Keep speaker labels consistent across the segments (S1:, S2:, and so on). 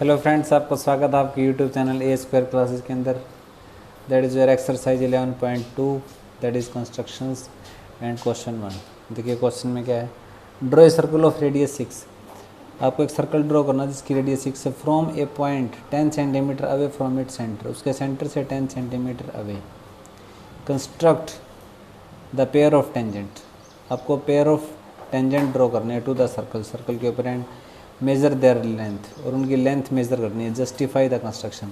S1: Hello friends, आपका स्वागत है आपके यूट्यूब चैनल ए स्क्वायर क्लासेस के अंदर। That is your exercise 11.2 that is constructions and question 1। देखिए क्वेश्चन में क्या है, draw a circle of radius 6। आपको एक सर्कल ड्रॉ करना जिसकी रेडियस 6 है। From A point 10 centimetre away from it centre, उसके सेंटर से 10 centimetre away. Construct the pair of tangent. आपको पेयर ऑफ टेंजेंट ड्रॉ करने हैं टू द सर्कल, सर्कल के ऊपर, एंड मेज़र देयर लेंथ, और उनकी लेंथ मेज़र करनी है। जस्टिफाई द कंस्ट्रक्शन,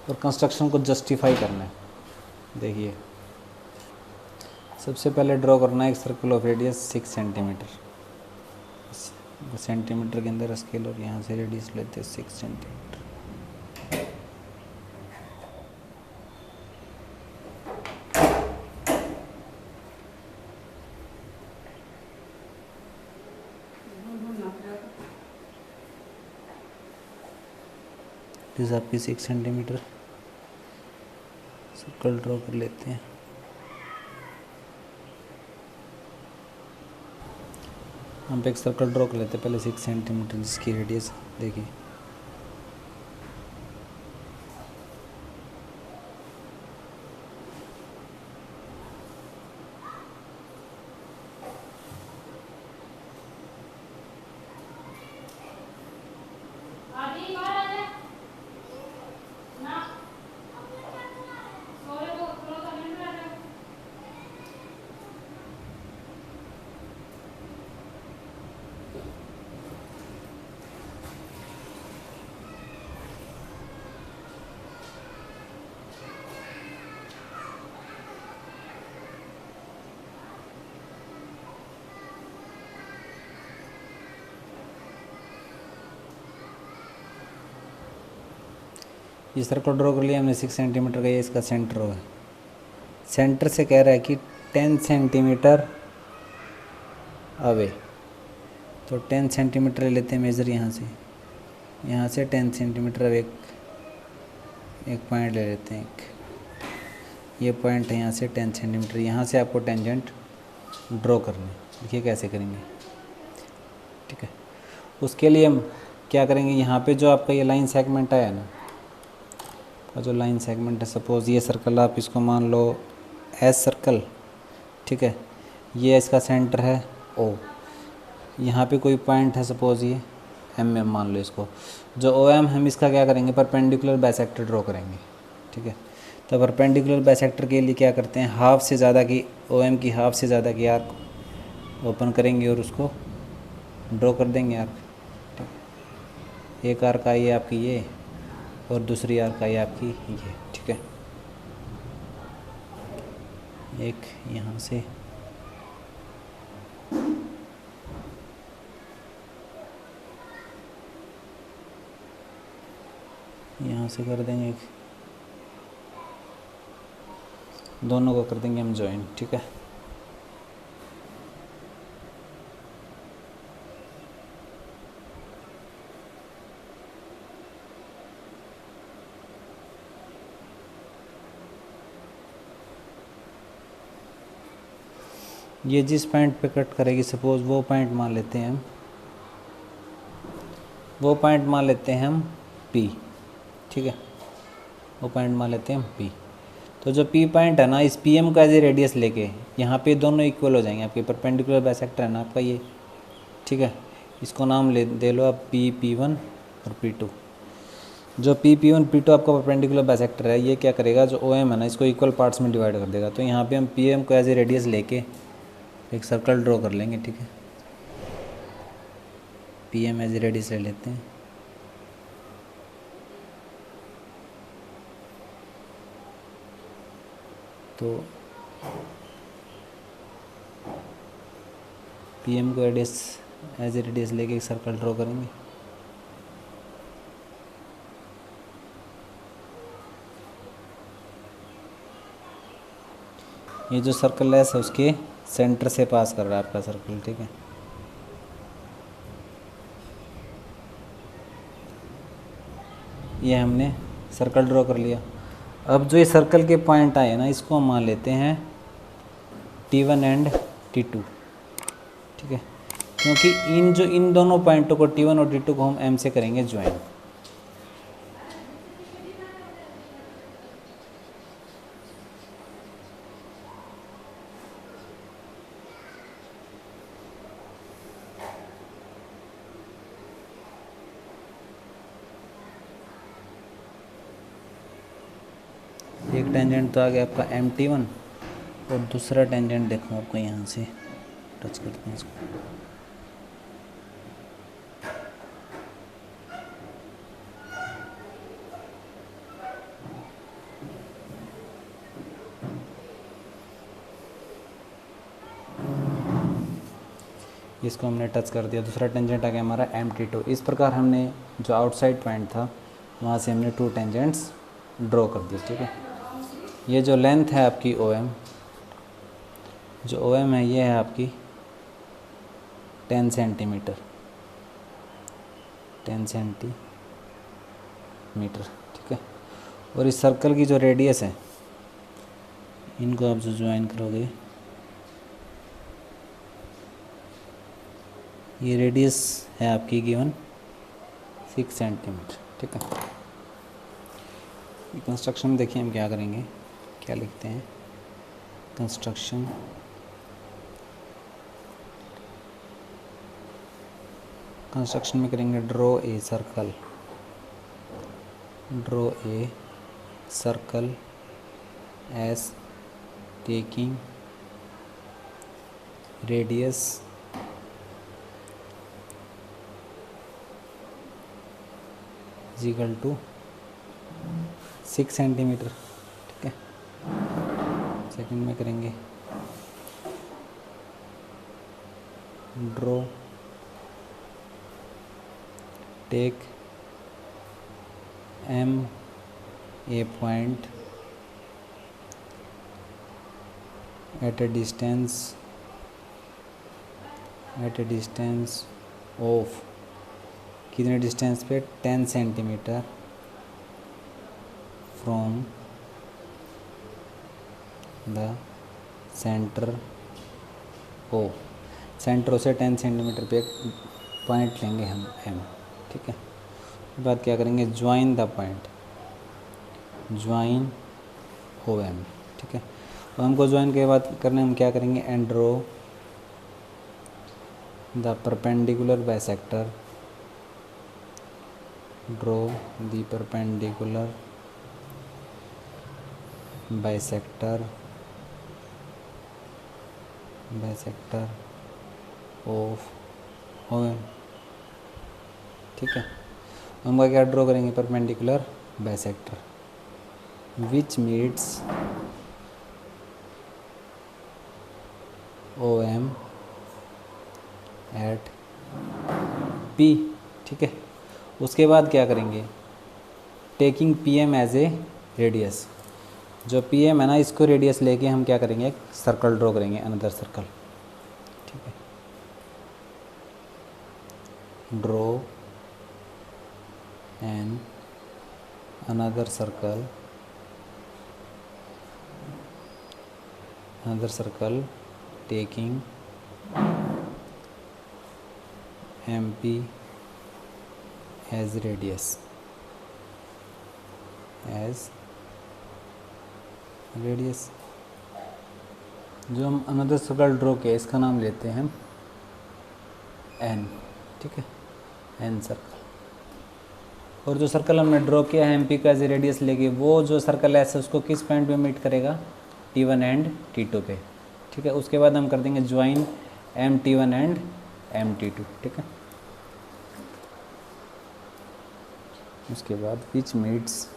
S1: और कंस्ट्रक्शन को जस्टिफाई करना है। देखिए सबसे पहले ड्रॉ करना है एक circle of radius 6 centimetre. Centimetre के अंदर स्केल, और यहाँ से रेडियस लेते हैं 6 सेंटीमीटर। इस आपकी 6 सेंटीमीटर सर्कल ड्रॉ कर लेते हैं। हम एक सर्कल ड्रॉ कर लेते हैं पहले 6 सेंटीमीटर जिसकी रेडियस देखिए। ये सर्कल ड्रॉ कर लिया हमने 6 सेंटीमीटर का, ये इसका सेंटर है। सेंटर से कह रहा है कि 10 सेंटीमीटर अवे, तो 10 सेंटीमीटर ले लेते हैं मेज़र। यहाँ से 10 सेंटीमीटर अवे एक पॉइंट ले लेते हैं। ये पॉइंट है, यहाँ से 10 सेंटीमीटर। यहाँ से आपको टेंजेंट ड्रॉ करनी है। देखिए कैसे करेंगे, ठीक है। उसके लिए हम क्या करेंगे, यहाँ पे जो आपका ये लाइन सेगमेंट आया ना, का जो लाइन सेगमेंट है, सपोज़ ये सर्कल आप इसको मान लो एस सर्कल, ठीक है। ये इसका सेंटर है ओ। यहाँ पे कोई पॉइंट है सपोज़ ये एम एम मान लो इसको। जो ओ एम हम इसका क्या करेंगे, परपेंडिकुलर बाइसेक्टर ड्रॉ करेंगे, ठीक है। तो परपेंडिकुलर बाइसेक्टर के लिए क्या करते हैं, हाफ से ज़्यादा की ओ एम की हाफ से ज़्यादा की आर्क ओपन करेंगे और उसको ड्रॉ कर देंगे आर्क, ठीक। एक आर्क आई है आपकी ये, और दूसरी आर्क आई आपकी ये, ठीक है। एक यहाँ से कर देंगे, दोनों को कर देंगे हम ज्वाइन, ठीक है। ये जिस पॉइंट पे कट करेगी, सपोज़ वो पॉइंट मान लेते हैं हम, वो पॉइंट मान लेते हैं हम P, ठीक है। वो पॉइंट मान लेते हैं हम P। तो जो P पॉइंट है ना, इस PM का एज ए रेडियस लेके यहाँ पे दोनों इक्वल हो जाएंगे। आपके परपेंडिकुलर बाइसेक्टर है ना आपका ये, ठीक है। इसको नाम दे लो आप P1 और P2। जो P1 P2 आपका परपेंडिकुलर बाइसेक्टर है, ये क्या करेगा, जो OM है ना, इसको इक्वल पार्ट्स में डिवाइड कर देगा। तो यहाँ पे हम PM को एज ए रेडियस लेके एक सर्कल ड्रॉ कर लेंगे, ठीक है। PM एज ए रेडियस ले लेते हैं। तो PM को एज ए रेडियस लेके एक सर्कल ड्रॉ करेंगे। ये जो सर्कल है उसके सेंटर से पास कर रहा है आपका सर्कल, ठीक है। ये हमने सर्कल ड्रॉ कर लिया। अब जो ये सर्कल के पॉइंट आए ना, इसको हम मान लेते हैं T1 एंड T2, ठीक है। क्योंकि इन दोनों पॉइंटों को T1 और T2 को हम M से करेंगे ज्वाइन, एक टेंजेंट तो आ गया आपका MT1 और दूसरा टेंजेंट देखो आपको यहाँ से टच करते हैं इसको। इसको हमने टच कर दिया, दूसरा टेंजेंट आ गया हमारा MT2। इस प्रकार हमने जो आउटसाइड पॉइंट था वहाँ से हमने 2 टेंजेंट्स ड्रॉ कर दिए। ठीक है, ये जो लेंथ है आपकी OM, जो OM है ये है आपकी 10 सेंटीमीटर, 10 सेंटीमीटर। ठीक है, और इस सर्कल की जो रेडियस है, इनको आप जो ज्वाइन करोगे, ये रेडियस है आपकी गिवन 6 सेंटीमीटर। ठीक है, कंस्ट्रक्शन में देखिए हम क्या करेंगे, क्या लिखते हैं। कंस्ट्रक्शन में करेंगे draw a circle, draw a circle S taking radius is equal to 6 centimetre. ठीक है, सेकंड में करेंगे draw take M a point at a distance of कितने डिस्टेंस पे 10 centimetre from the centre O, centre से 10 centimetre पे एक point लेंगे हम M। ठीक है, उसके बाद क्या करेंगे, join the point, join OM। ठीक है, OM को ज्वाइन के बाद करने हम क्या करेंगे, and draw the perpendicular bisector, draw the perpendicular bisector of OM। ठीक है, हम क्या ड्रॉ करेंगे, perpendicular bisector which meets OM at P। ठीक है, उसके बाद क्या करेंगे, taking PM as a radius, जो PM है ना, इसको रेडियस लेके हम क्या करेंगे, एक सर्कल ड्रॉ करेंगे, अनदर सर्कल। ठीक है, draw an another circle taking MP as radius, जो हम अनदर सर्कल ड्रॉ किया इसका नाम लेते हैं हम N। ठीक है, N सर्कल। और जो सर्कल हमने ड्रॉ किया है MP का एज ए रेडियस लेके, वो जो सर्कल है उसको किस पॉइंट पे मीट करेगा, T1 एंड T2 पे। ठीक है, उसके बाद हम कर देंगे ज्वाइन MT1 एंड MT2। ठीक है, उसके बाद which meets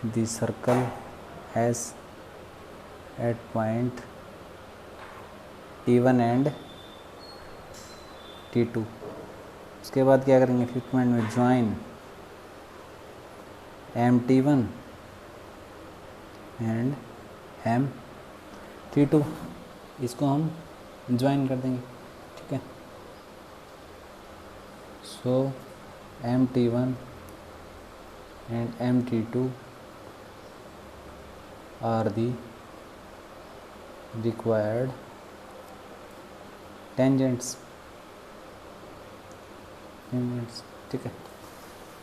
S1: the circle S at point T1 and T2। उसके बाद क्या करेंगे, फिफ्थ पॉइंट में ज्वाइन MT1 एंड MT2, इसको हम ज्वाइन कर देंगे। ठीक है, so MT1 and MT2 are the required tangents. ठीक है,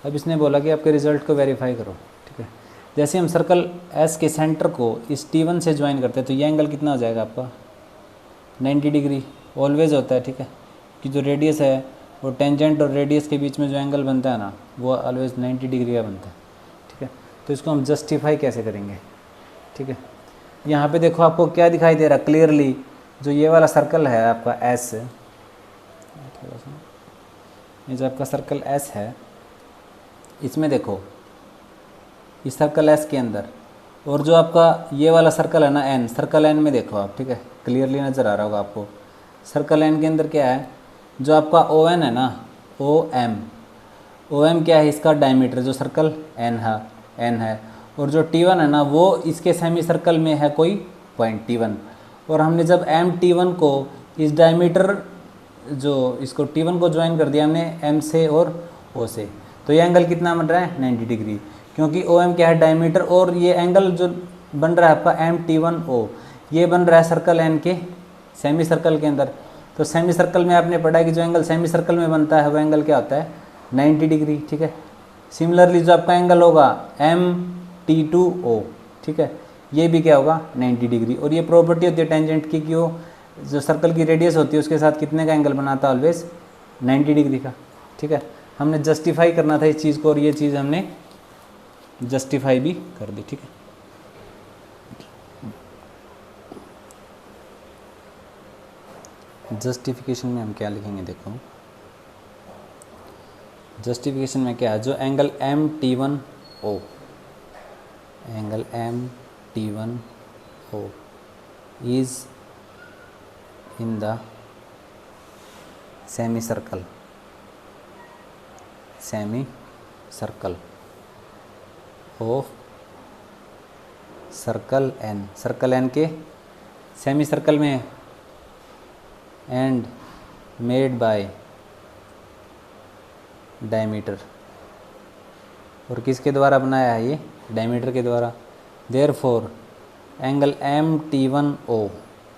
S1: अब इसने बोला कि आपके रिजल्ट को वेरीफाई करो। ठीक है, जैसे हम सर्कल एस के सेंटर को इस T1 से ज्वाइन करते हैं तो ये एंगल कितना हो जाएगा आपका, 90 डिग्री ऑलवेज होता है। ठीक है, कि जो रेडियस है और टेंजेंट और रेडियस के बीच में जो एंगल बनता है ना वो ऑलवेज 90 डिग्री का बनता है। ठीक है, तो इसको हम जस्टिफाई कैसे करेंगे। ठीक है, यहाँ पे देखो आपको क्या दिखाई दे रहा है क्लियरली, जो ये वाला सर्कल है आपका एस, थोड़ा सा ये जो आपका सर्कल एस है, इसमें देखो इस सर्कल एस के अंदर, और जो आपका ये वाला सर्कल है ना एन, सर्कल एन में देखो आप। ठीक है, क्लियरली नज़र आ रहा होगा आपको। सर्कल एन के अंदर क्या है, जो आपका ओ एन है ना, ओ एम क्या है, इसका डायमीटर जो सर्कल एन है, और जो टी वन है ना वो इसके सेमी सर्कल में है कोई पॉइंट टी वन। और हमने जब एम टी वन को इस डायमीटर जो इसको टी वन को ज्वाइन कर दिया हमने एम से और ओ से, तो ये एंगल कितना बन रहा है 90 डिग्री, क्योंकि ओ एम क्या है डायमीटर, और ये एंगल जो बन रहा है आपका एम टी वन ओ, ये बन रहा है सर्कल एन के सेमी सर्कल के अंदर। तो सेमी सर्कल में आपने पढ़ा है कि जो एंगल सेमी सर्कल में बनता है वो एंगल क्या होता है 90 डिग्री। ठीक है, सिमिलरली जो आपका एंगल होगा एम टी टू ओ, ठीक है, ये भी क्या होगा 90 डिग्री। और ये प्रॉपर्टी होती है टेंजेंट की कि वो जो सर्कल की रेडियस होती है उसके साथ कितने का एंगल बनाता है ऑलवेज 90 डिग्री का। ठीक है, हमने जस्टिफाई करना था इस चीज़ को, और ये चीज़ हमने जस्टिफाई भी कर दी। ठीक है, जस्टिफिकेशन में हम क्या लिखेंगे, देखो जस्टिफिकेशन में क्या है, जो angle M T one O, angle M T one O is in the semicircle of circle N के सेमी सर्कल में है, एंड मेड बाय डायमीटर, और किसके द्वारा बनाया है ये डायमीटर के द्वारा। Therefore angle M T one O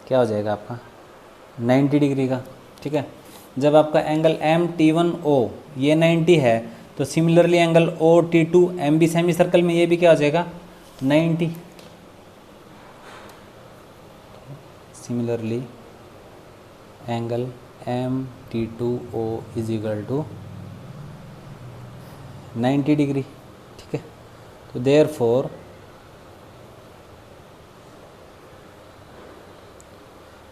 S1: क्या हो जाएगा आपका 90 डिग्री का। ठीक है, जब आपका angle M T one O ये 90 है, तो similarly angle O T two M B semicircle में ये भी क्या हो जाएगा 90। Similarly angle M T two O is equal to 90 degree. ठीक है, तो देयरफॉर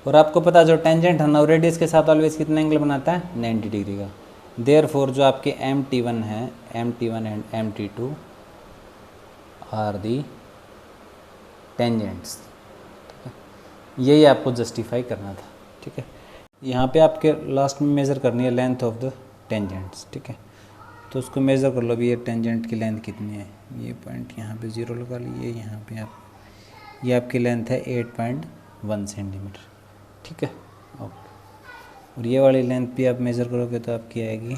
S1: और आपको पता जो टेंजेंट है ना रेडियस के साथ ऑलवेज कितना एंगल बनाता है 90 डिग्री का। देयरफॉर जो आपके एम टी वन है, M T one and M T two are the tangents. यही आपको जस्टिफाई करना था। ठीक है, यहाँ पे आपके लास्ट में मेज़र करनी है लेंथ ऑफ द टेंजेंट्स। ठीक है, तो उसको मेज़र कर लो अभी, ये टेंजेंट की लेंथ कितनी है, ये पॉइंट यहाँ पे 0 लगा लीजिए, यहाँ पे आप ये आपकी लेंथ है 8.1 सेंटीमीटर। ठीक है, ओके, और ये वाली लेंथ भी आप मेज़र करोगे तो आपकी आएगी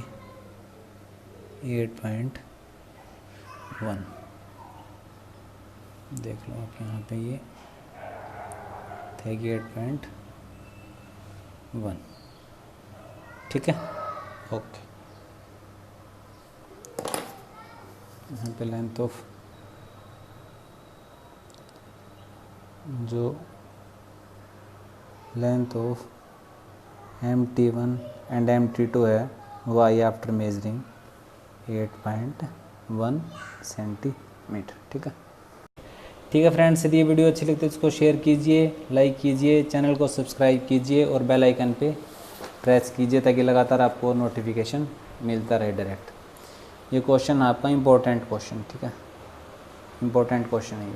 S1: 8.1। देख लो आप यहाँ पे ये आएगी 8.1। ठीक है, ओके, यहाँ पे लेंथ ऑफ जो length of M T one and M T two है वो आई आफ्टर मेजरिंग 8.1 सेंटीमीटर। ठीक है, ठीक है फ्रेंड्स, यदि ये वीडियो अच्छी लगती है तो इसको शेयर कीजिए, लाइक कीजिए, चैनल को सब्सक्राइब कीजिए और बेल आइकन पे प्रेस कीजिए ताकि लगातार आपको नोटिफिकेशन मिलता रहे डायरेक्ट। ये क्वेश्चन आपका इम्पोर्टेंट क्वेश्चन, ठीक है, इम्पोर्टेंट क्वेश्चन है ये।